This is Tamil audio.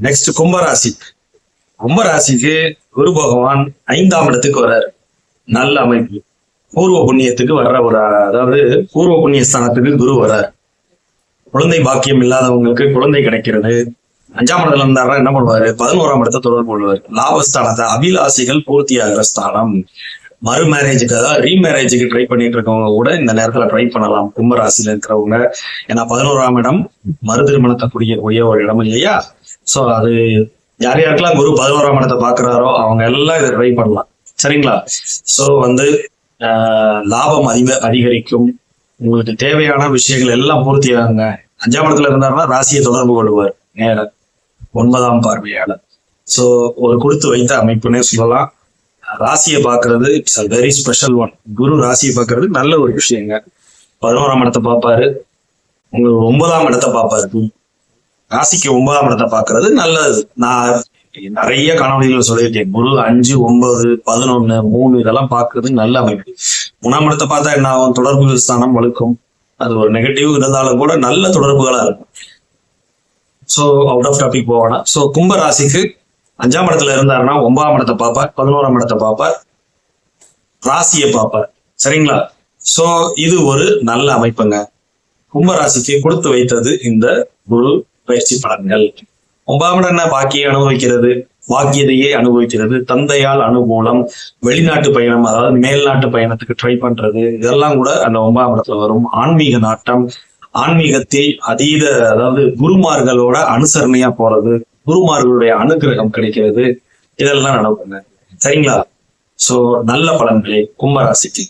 நெக்ஸ்ட் கும்பராசி. கும்பராசிக்கு குரு பகவான் 5ஆம் இடத்துக்கு வர்றாரு. நல்ல அமைப்பு. பூர்வ புண்ணியத்துக்கு வர்ற ஒரு, அதாவது பூர்வ புண்ணிய ஸ்தானத்துக்கு குரு வர்றாரு. குழந்தை பாக்கியம் இல்லாதவங்களுக்கு குழந்தை கிடைக்கிறது. 5ஆம் இடத்துல இருந்தாருன்னா என்ன பண்ணுவாரு, 11ஆம் இடத்தை தொடர்பு கொள்வார். லாபஸ்தானத்தை, அபிலாசிகள் பூர்த்தி ஆகிற ஸ்தானம். மறு மேரேஜுக்கு, அதாவது ரீமேரேஜுக்கு ட்ரை பண்ணிட்டு இருக்கவங்க கூட இந்த நேரத்துல ட்ரை பண்ணலாம், கும்பராசியில இருக்கிறவங்க. ஏன்னா 11ஆம் இடம் மறு திருமணத்தை கூடிய ஒரு இடம் இல்லையா? சோ அது யார் யாருக்கெல்லாம் குரு 11ஆம் இடத்தை பாக்குறாரோ அவங்க எல்லாம் இதை ட்ரை பண்ணலாம். சரிங்களா? சோ லாபம் அதிகரிக்கும். உங்களுக்கு தேவையான விஷயங்கள் எல்லாம் பூர்த்தி ஆகுங்க. 5ஆம் இடத்துல இருந்தாருன்னா ராசியை தொடர்பு கொள்வார் நேர 9ஆம் பார்வையாளர். சோ ஒரு கொடுத்து வைத்த அமைப்புன்னே சொல்லலாம். ராசியை பாக்குறது it's a very special one. குரு ராசியை பாக்குறது நல்ல ஒரு விஷயங்க. 11ஆம் இடத்தை பார்ப்பாரு, உங்களுக்கு 9ஆம் இடத்தை பார்ப்பாரு. ராசிக்கு 9ஆம் இடத்தை பாக்குறது நல்லது. நான் நிறைய காணொலிகள் சொல்லியிருக்கேன். குரு 5, 9, 11, 3 இதெல்லாம் பாக்குறது நல்ல அமைப்பு. 3ஆம் இடத்தை பார்த்தா என்ன ஆகும், தொடர்பு ஸ்தானம் வலுக்கும். அது ஒரு நெகட்டிவ் இருந்தாலும் கூட நல்ல தொடர்புகளா இருக்கும். சோ அவுட் ஆஃப் டாபிக் போவானா. சோ கும்ப ராசிக்கு 5ஆம் இடத்துல இருந்தாருன்னா 9ஆம் இடத்தை பார்ப்பார், 11ஆம் இடத்தை பார்ப்பார், ராசியை பார்ப்பார். சரிங்களா? சோ இது ஒரு நல்ல அமைப்புங்க. கும்பராசிக்கு கொடுத்து வைத்தது இந்த குரு பயிற்சி பலன்கள். 9ஆம் இடம் என்ன, பாக்கியை அனுபவிக்கிறது, பாக்கியதையே அனுபவிக்கிறது, தந்தையால் அனுகூலம், வெளிநாட்டு பயணம், அதாவது மேல்நாட்டு பயணத்துக்கு ட்ரை பண்றது, இதெல்லாம் கூட அந்த 9ஆம் இடத்துல வரும். ஆன்மீக நாட்டம், ஆன்மீகத்தில் அதீத, அதாவது குருமார்களோட அனுசரணையா போறது, குருமார்களுடைய அனுகிரகம் கிடைக்கிறது, இதெல்லாம் நடக்குங்க. சரிங்களா? சோ நல்ல பலன்களே கும்பராசிக்கு.